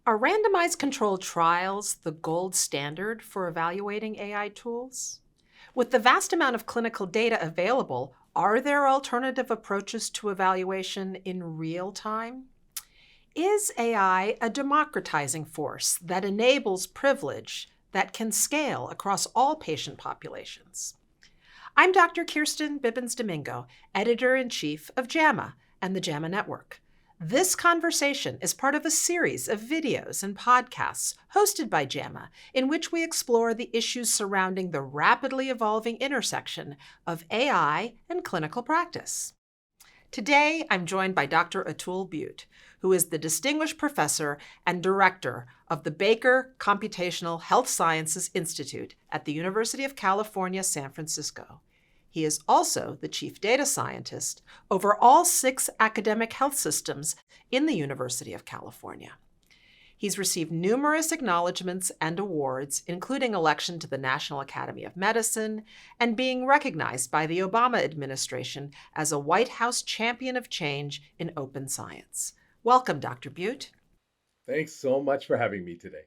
Are randomized controlled trials the gold standard for evaluating AI tools? With the vast amount of clinical data available, are there alternative approaches to evaluation in real time? Is AI a democratizing force that enables privilege that can scale across all patient populations? I'm Dr. Kirsten Bibbins-Domingo, Editor-in-Chief of JAMA and the JAMA Network. This conversation is part of a series of videos and podcasts hosted by JAMA, in which we explore the issues surrounding the rapidly evolving intersection of AI and clinical practice. Today, I'm joined by Dr. Atul Butte, who is the Distinguished Professor and Director of the Bakar Computational Health Sciences Institute at the University of California, San Francisco. He is also the Chief Data Scientist over all 6 academic health systems in the University of California. He's received numerous acknowledgments and awards, including election to the National Academy of Medicine and being recognized by the Obama administration as a White House champion of change in open science. Welcome, Dr. Butte. Thanks so much for having me today.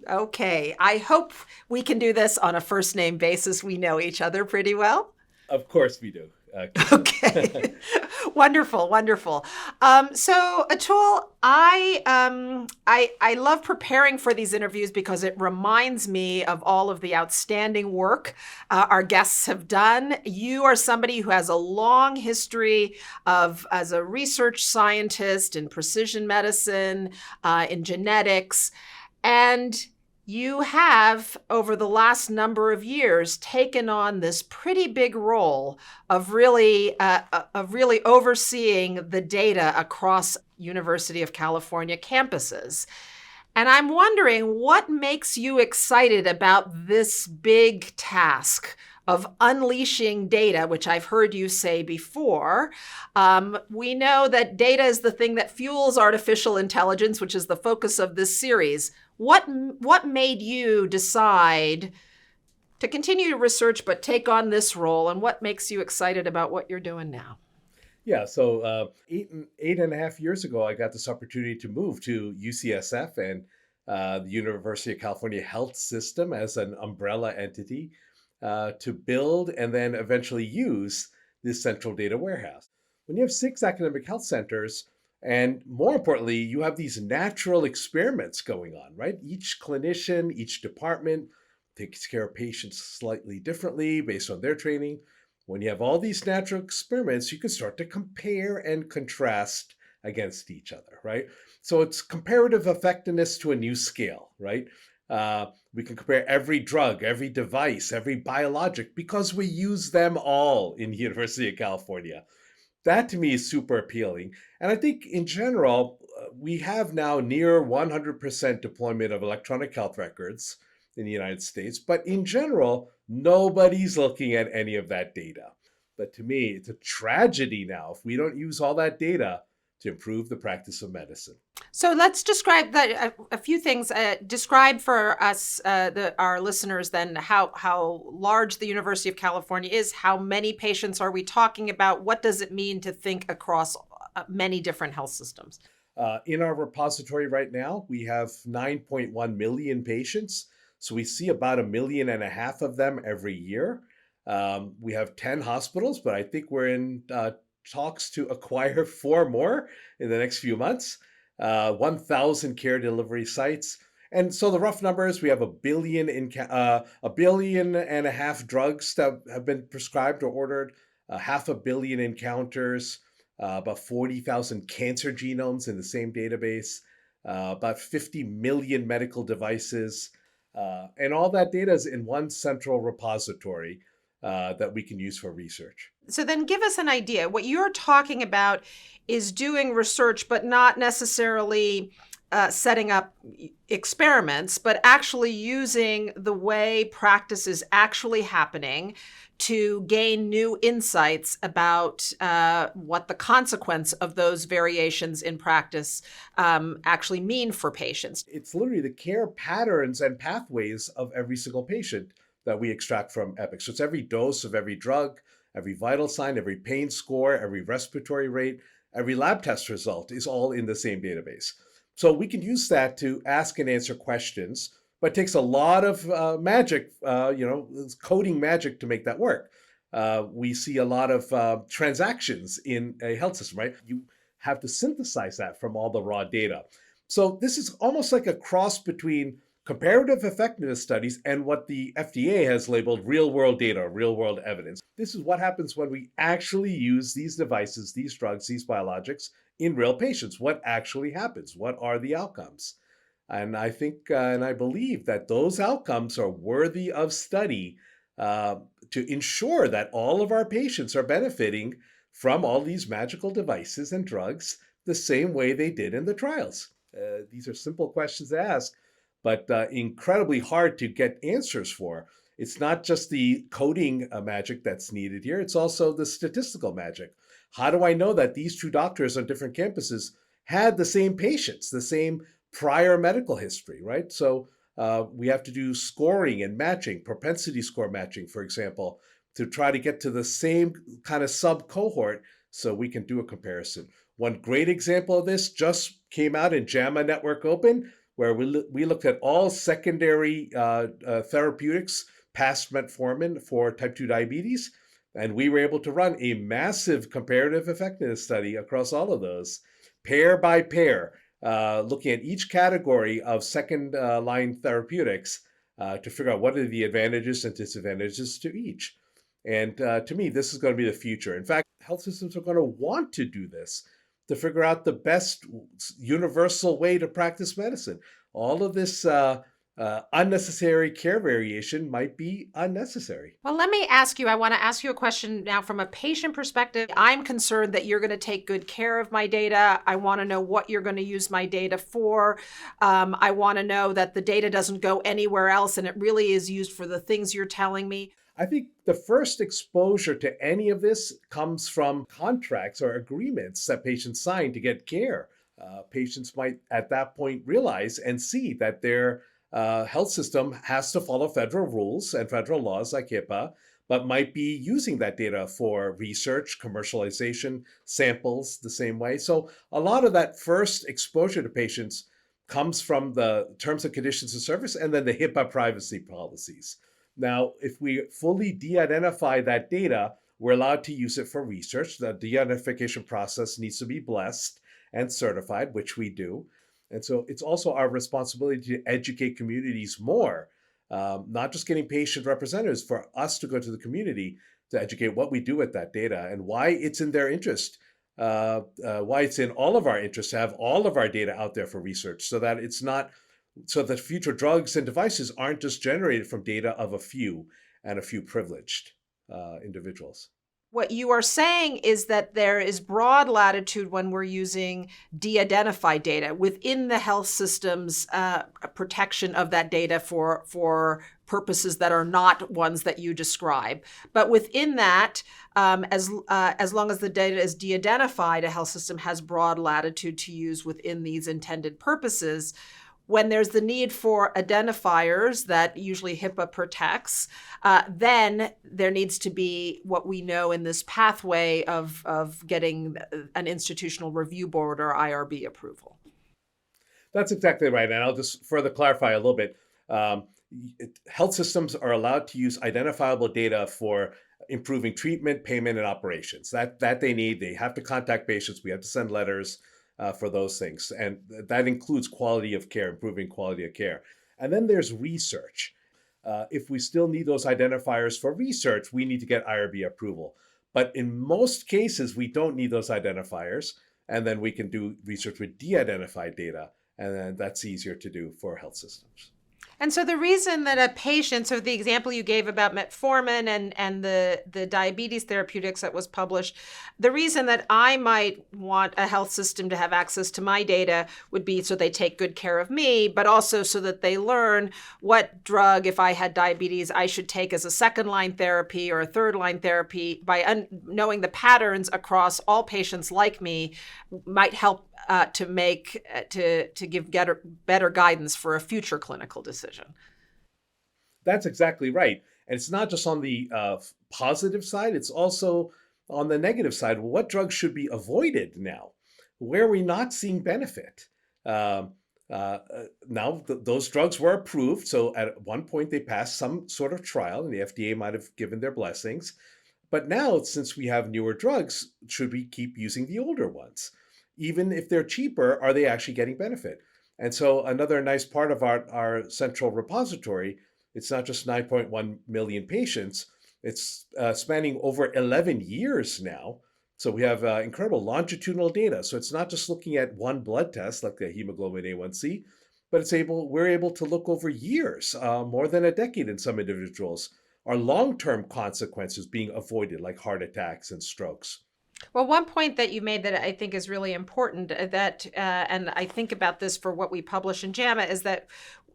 Okay, I hope we can do this on a first-name basis. We know each other pretty well. Of course we do. Okay. Wonderful, wonderful. So Atul, I love preparing for these interviews because it reminds me of all of the outstanding work our guests have done. You are somebody who has a long history as a research scientist in precision medicine, in genetics, and you have, over the last number of years, taken on this pretty big role of really overseeing the data across University of California campuses. And I'm wondering, what makes you excited about this big task of unleashing data, which I've heard you say before? We know that data is the thing that fuels artificial intelligence, which is the focus of this series. What made you decide to continue to research but take on this role, and what makes you excited about what you're doing now? Yeah, so eight and a half years ago, I got this opportunity to move to UCSF and the University of California Health System as an umbrella entity to build and then eventually use this central data warehouse. When you have 6 academic health centers, and more importantly, you have these natural experiments going on, right? Each clinician, each department takes care of patients slightly differently based on their training. When you have all these natural experiments, you can start to compare and contrast against each other, right? So it's comparative effectiveness to a new scale, right? We can compare every drug, every device, every biologic, because we use them all in the University of California. That to me is super appealing. And I think in general, we have now near 100% deployment of electronic health records in the United States. But in general, nobody's looking at any of that data. But to me, it's a tragedy now if we don't use all that data to improve the practice of medicine. So let's describe a few things. Describe for us, our listeners, then how large the University of California is. How many patients are we talking about? What does it mean to think across many different health systems? In our repository right now, we have 9.1 million patients. So we see about 1.5 million of them every year. We have 10 hospitals, but I think we're in talks to acquire 4 more in the next few months, 1,000 care delivery sites. And so the rough numbers, we have 1 billion in 1.5 billion drugs that have been prescribed or ordered, 500 million encounters, about 40,000 cancer genomes in the same database, about 50 million medical devices. And all that data is in one central repository that we can use for research. So then give us an idea. What you're talking about is doing research, but not necessarily setting up experiments, but actually using the way practice is actually happening to gain new insights about what the consequence of those variations in practice actually mean for patients. It's literally the care patterns and pathways of every single patient that we extract from Epic. So it's every dose of every drug, every vital sign, every pain score, every respiratory rate, every lab test result is all in the same database. So we can use that to ask and answer questions, but it takes a lot of magic, coding magic to make that work. We see a lot of transactions in a health system, right? You have to synthesize that from all the raw data. So this is almost like a cross between comparative effectiveness studies and what the FDA has labeled real world data, real world evidence. This is what happens when we actually use these devices, these drugs, these biologics in real patients. What actually happens? What are the outcomes? And I think and I believe that those outcomes are worthy of study to ensure that all of our patients are benefiting from all these magical devices and drugs the same way they did in the trials. These are simple questions to ask, but incredibly hard to get answers for. It's not just the coding magic that's needed here, it's also the statistical magic. How do I know that these two doctors on different campuses had the same patients, the same prior medical history, right? So we have to do scoring and matching, propensity score matching, for example, to try to get to the same kind of sub cohort so we can do a comparison. One great example of this just came out in JAMA Network Open, where we looked at all secondary therapeutics past metformin for type 2 diabetes. And we were able to run a massive comparative effectiveness study across all of those, pair by pair, looking at each category of second line therapeutics to figure out what are the advantages and disadvantages to each. And to me, this is going to be the future. In fact, health systems are going to want to do this to figure out the best universal way to practice medicine. All of this unnecessary care variation might be unnecessary. Well, let me ask you, I want to ask you a question now from a patient perspective. I'm concerned that you're going to take good care of my data. I want to know what you're going to use my data for. I want to know that the data doesn't go anywhere else and it really is used for the things you're telling me. I think the first exposure to any of this comes from contracts or agreements that patients sign to get care. Patients might at that point realize and see that their health system has to follow federal rules and federal laws like HIPAA, but might be using that data for research, commercialization, samples the same way. So a lot of that first exposure to patients comes from the terms and conditions of service and then the HIPAA privacy policies. Now, if we fully de-identify that data, we're allowed to use it for research. The de-identification process needs to be blessed and certified, which we do. And so it's also our responsibility to educate communities more, not just getting patient representatives, for us to go to the community to educate what we do with that data and why it's in their interest, why it's in all of our interest to have all of our data out there for research so that it's not, so that future drugs and devices aren't just generated from data of a few and a few privileged individuals. What you are saying is that there is broad latitude when we're using de-identified data within the health system's protection of that data for purposes that are not ones that you describe. But within that, as long as the data is de-identified, a health system has broad latitude to use within these intended purposes. When there's the need for identifiers that usually HIPAA protects, then there needs to be what we know in this pathway of getting an institutional review board or IRB approval. That's exactly right. And I'll just further clarify a little bit. Health systems are allowed to use identifiable data for improving treatment, payment, and operations. That they need. They have to contact patients. We have to send letters for those things. And that includes quality of care, improving quality of care. And then there's research. If we still need those identifiers for research, we need to get IRB approval. But in most cases, we don't need those identifiers. And then we can do research with de-identified data. And then that's easier to do for health systems. And so the reason that a patient, so the example you gave about metformin and the diabetes therapeutics that was published, the reason that I might want a health system to have access to my data would be so they take good care of me, but also so that they learn what drug, if I had diabetes, I should take as a second-line therapy or a third-line therapy. By knowing the patterns across all patients like me might help to give better guidance for a future clinical decision. That's exactly right. And it's not just on the positive side, it's also on the negative side. Well, what drugs should be avoided now? Where are we not seeing benefit? Um, Now, those drugs were approved. So at one point, they passed some sort of trial, and the FDA might have given their blessings. But now, since we have newer drugs, should we keep using the older ones? Even if they're cheaper, are they actually getting benefit? And so, another nice part of our central repository, it's not just 9.1 million patients, it's spanning over 11 years now. So we have incredible longitudinal data. So it's not just looking at one blood test like the hemoglobin A1C, but we're able to look over years, more than a decade in some individuals. Are long-term consequences being avoided, like heart attacks and strokes? Well, one point that you made that I think is really important and I think about this for what we publish in JAMA, is that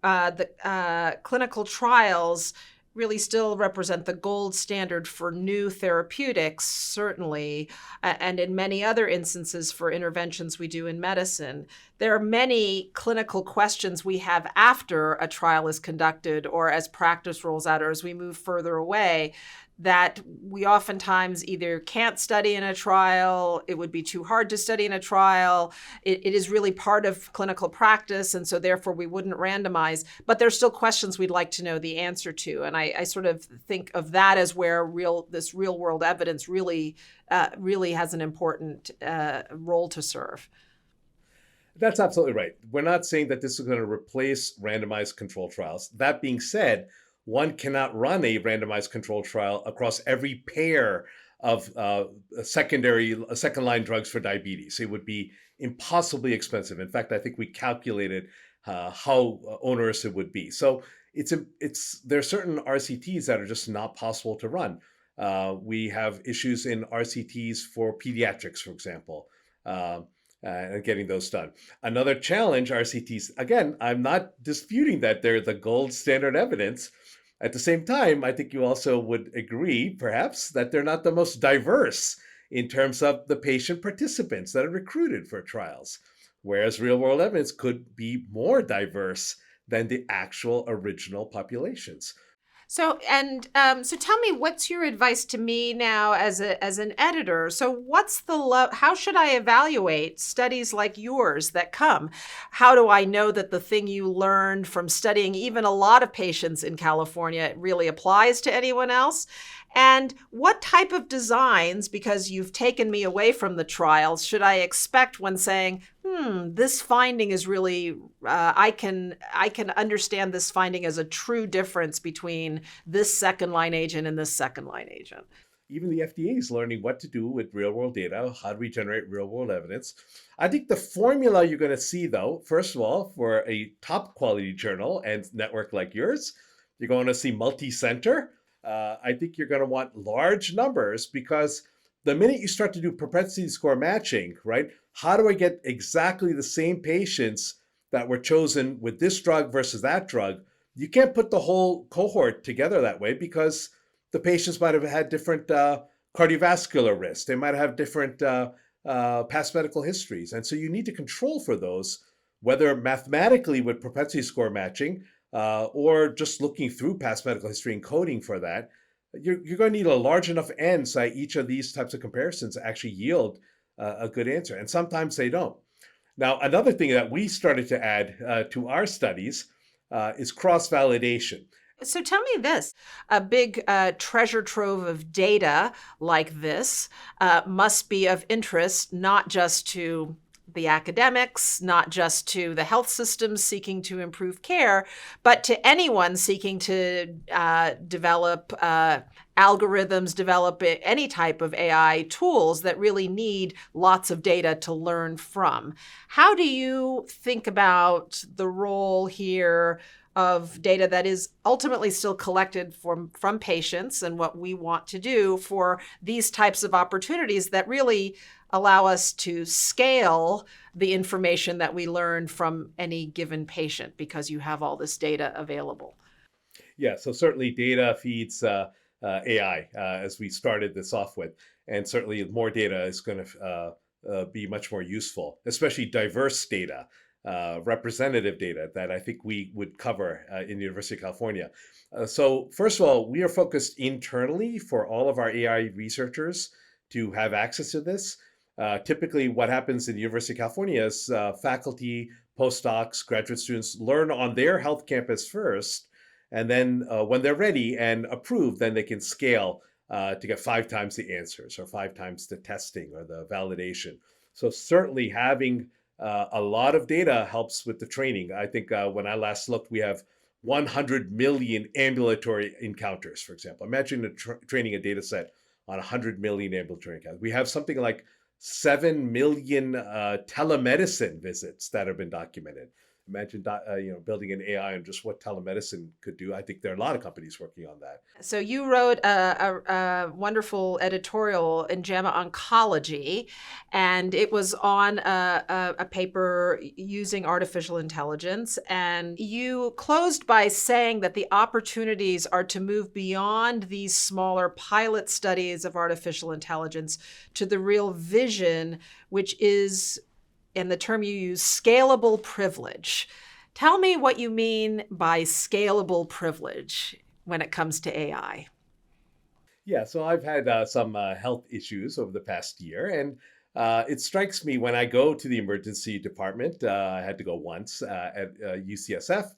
the clinical trials really still represent the gold standard for new therapeutics, certainly, and in many other instances for interventions we do in medicine. There are many clinical questions we have after a trial is conducted or as practice rolls out or as we move further away that we oftentimes either can't study in a trial, it would be too hard to study in a trial, it is really part of clinical practice, and so therefore we wouldn't randomize. But there's still questions we'd like to know the answer to. And I sort of think of that as where this real world evidence really has an important role to serve. That's absolutely right. We're not saying that this is going to replace randomized control trials. That being said, one cannot run a randomized control trial across every pair of second line drugs for diabetes. It would be impossibly expensive. In fact, I think we calculated how onerous it would be. So there are certain RCTs that are just not possible to run. We have issues in RCTs for pediatrics, for example. And getting those done. Another challenge, RCTs, again, I'm not disputing that they're the gold standard evidence. At the same time, I think you also would agree, perhaps, that they're not the most diverse in terms of the patient participants that are recruited for trials, whereas real world evidence could be more diverse than the actual original populations. So tell me, what's your advice to me now as an editor? So what's how should I evaluate studies like yours that come? How do I know that the thing you learned from studying even a lot of patients in California really applies to anyone else? And what type of designs, because you've taken me away from the trials, should I expect when saying, this finding is really, I can understand this finding as a true difference between this second line agent and this second line agent? Even the FDA is learning what to do with real world data. How do we generate real world evidence? I think the formula you're going to see, though, first of all, for a top quality journal and network like yours, you're going to see Multicenter. I think you're going to want large numbers, because the minute you start to do propensity score matching, right? How do I get exactly the same patients that were chosen with this drug versus that drug? You can't put the whole cohort together that way, because the patients might have had different cardiovascular risks. They might have different past medical histories. And so you need to control for those, whether mathematically with propensity score matching, or just looking through past medical history and coding for that. You're going to need a large enough n so that each of these types of comparisons actually yield a good answer. And sometimes they don't. Now, another thing that we started to add to our studies is cross-validation. So tell me this, a big treasure trove of data like this must be of interest not just to the academics, not just to the health systems seeking to improve care, but to anyone seeking to develop algorithms, develop any type of AI tools that really need lots of data to learn from. How do you think about the role here of data that is ultimately still collected from patients, and what we want to do for these types of opportunities that really allow us to scale the information that we learn from any given patient, because you have all this data available? Yeah, so certainly data feeds AI, as we started this off with. And certainly more data is going to be much more useful, especially diverse data. representative data that I think we would cover in the University of California. So first of all, we are focused internally for all of our AI researchers to have access to this. Typically, what happens in the University of California is faculty, postdocs, graduate students learn on their health campus first, and then when they're ready and approved, then they can scale to get 5 times the answers or 5 times the testing or the validation. So certainly having a lot of data helps with the training. I think when I last looked, we have 100 million ambulatory encounters, for example. Imagine training a data set on 100 million ambulatory encounters. We have something like 7 million telemedicine visits that have been documented. Imagine building an AI on just what telemedicine could do. I think there are a lot of companies working on that. So you wrote a wonderful editorial in JAMA Oncology, and it was on a paper using artificial intelligence. And you closed by saying that the opportunities are to move beyond these smaller pilot studies of artificial intelligence to the real vision, which is, and the term you use, scalable privilege. Tell me what you mean by scalable privilege when it comes to AI. Yeah, so I've had some health issues over the past year, and it strikes me when I go to the emergency department, I had to go once at UCSF,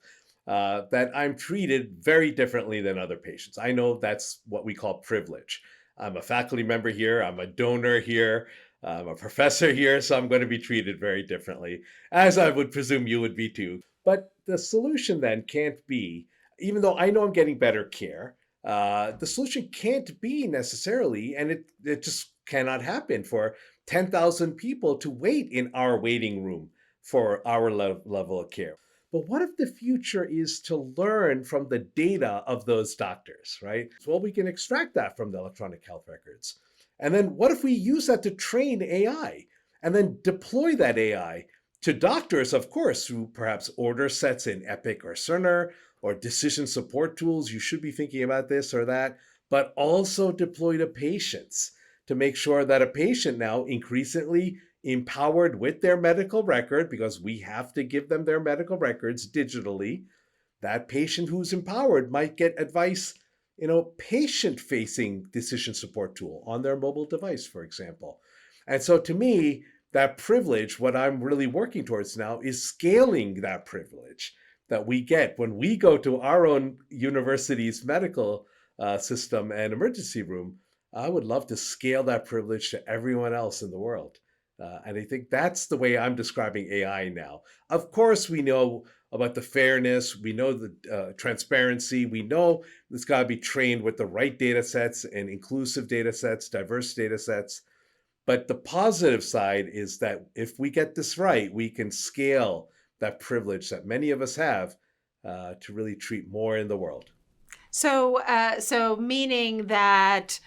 that I'm treated very differently than other patients. I know that's what we call privilege. I'm a faculty member here, I'm a donor here, I'm a professor here, so I'm going to be treated very differently, as I would presume you would be too. But the solution then can't be, even though I know I'm getting better care, the solution can't be necessarily, and it just cannot happen for 10,000 people to wait in our waiting room for our level of care. But what if the future is to learn from the data of those doctors, right? Well, we can extract that from the electronic health records. And then what if we use that to train AI and then deploy that AI to doctors, of course, who perhaps order sets in Epic or Cerner or decision support tools? You should be thinking about this or that, but also deploy to patients to make sure that a patient now increasingly empowered with their medical record, because we have to give them their medical records digitally, that patient who's empowered might get advice, patient-facing decision support tool on their mobile device, for example. And so to me, that privilege, what I'm really working towards now is scaling that privilege that we get when we go to our own university's medical system and emergency room. I would love to scale that privilege to everyone else in the world. And I think that's the way I'm describing AI now. Of course, we know about the fairness, we know the transparency, we know it's got to be trained with the right data sets and inclusive data sets, diverse data sets. But the positive side is that if we get this right, we can scale that privilege that many of us have to really treat more in the world. So meaning that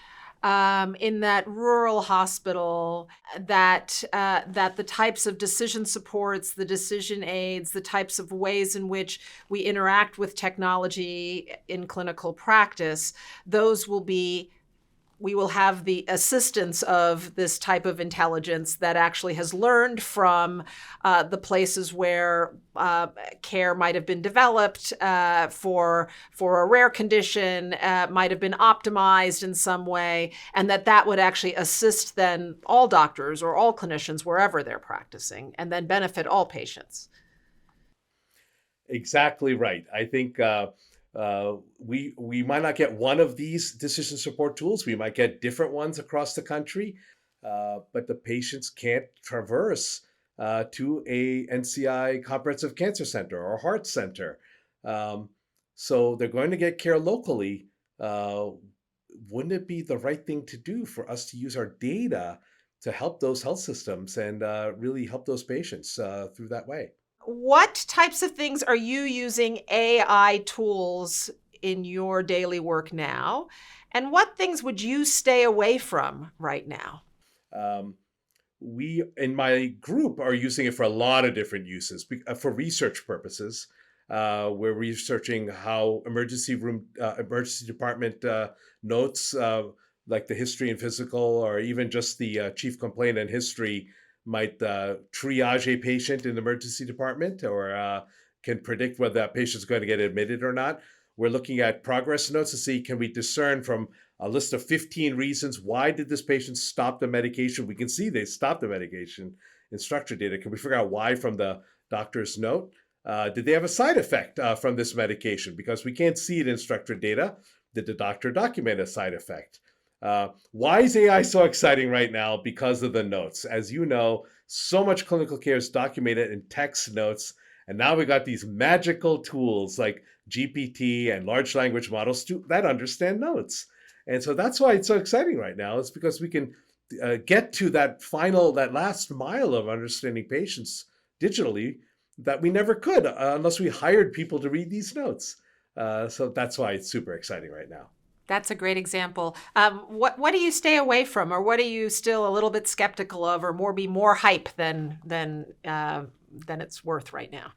in that rural hospital, that the types of decision supports, the decision aids, the types of ways in which we interact with technology in clinical practice, we will have the assistance of this type of intelligence that actually has learned from the places where care might have been developed for a rare condition, might have been optimized in some way, and that would actually assist then all doctors or all clinicians wherever they're practicing, and then benefit all patients. Exactly right. I think we might not get one of these decision support tools. We might get different ones across the country, but the patients can't traverse to a NCI comprehensive cancer center or heart center. So they're going to get care locally. Wouldn't it be the right thing to do for us to use our data to help those health systems and really help those patients through that way? What types of things are you using AI tools in your daily work now? And what things would you stay away from right now? Um, we in my group are using it for a lot of different uses for research purposes. We're researching how emergency department notes, like the history and physical, or even just the chief complaint and history, might triage a patient in the emergency department, or can predict whether that patient's going to get admitted or not. We're looking at progress notes to see, can we discern from a list of 15 reasons why did this patient stop the medication? We can see they stopped the medication in structured data. Can we figure out why from the doctor's note? Did they have a side effect from this medication? Because we can't see it in structured data. Did the doctor document a side effect? Why is AI so exciting right now? Because of the notes. As you know, so much clinical care is documented in text notes. And now we got these magical tools like GPT and large language models that understand notes. And so that's why it's so exciting right now. It's because we can get to that last mile of understanding patients digitally that we never could unless we hired people to read these notes. So that's why it's super exciting right now. That's a great example. What do you stay away from, or what are you still a little bit skeptical of, or be more hype than it's worth right now?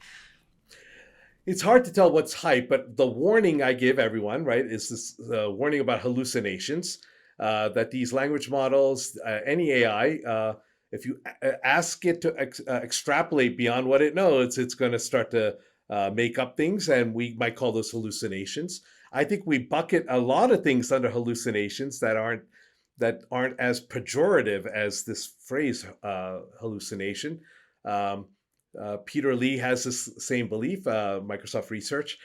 It's hard to tell what's hype, but the warning I give everyone, right, is this warning about hallucinations, that these language models, any AI, if you ask it to extrapolate beyond what it knows, it's going to start to make up things, and we might call those hallucinations. I think we bucket a lot of things under hallucinations that aren't as pejorative as this phrase hallucination. Peter Lee has this same belief, Microsoft Research.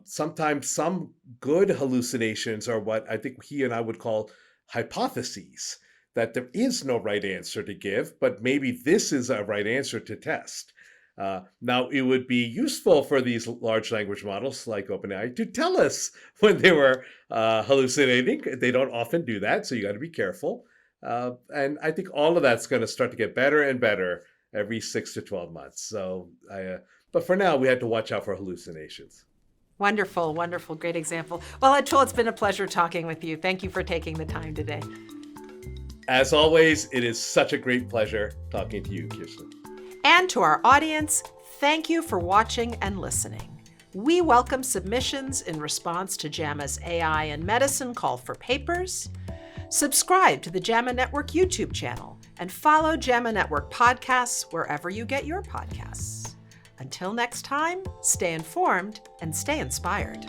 Sometimes some good hallucinations are what I think he and I would call hypotheses, that there is no right answer to give, but maybe this is a right answer to test. Now, it would be useful for these large language models like OpenAI to tell us when they were hallucinating. They don't often do that, so you got to be careful. And I think all of that's going to start to get better and better every 6 to 12 months. So, but for now, we had to watch out for hallucinations. Wonderful, wonderful, great example. Well, Atul, it's been a pleasure talking with you. Thank you for taking the time today. As always, it is such a great pleasure talking to you, Kirsten. And to our audience, thank you for watching and listening. We welcome submissions in response to JAMA's AI and Medicine call for papers. Subscribe to the JAMA Network YouTube channel and follow JAMA Network podcasts wherever you get your podcasts. Until next time, stay informed and stay inspired.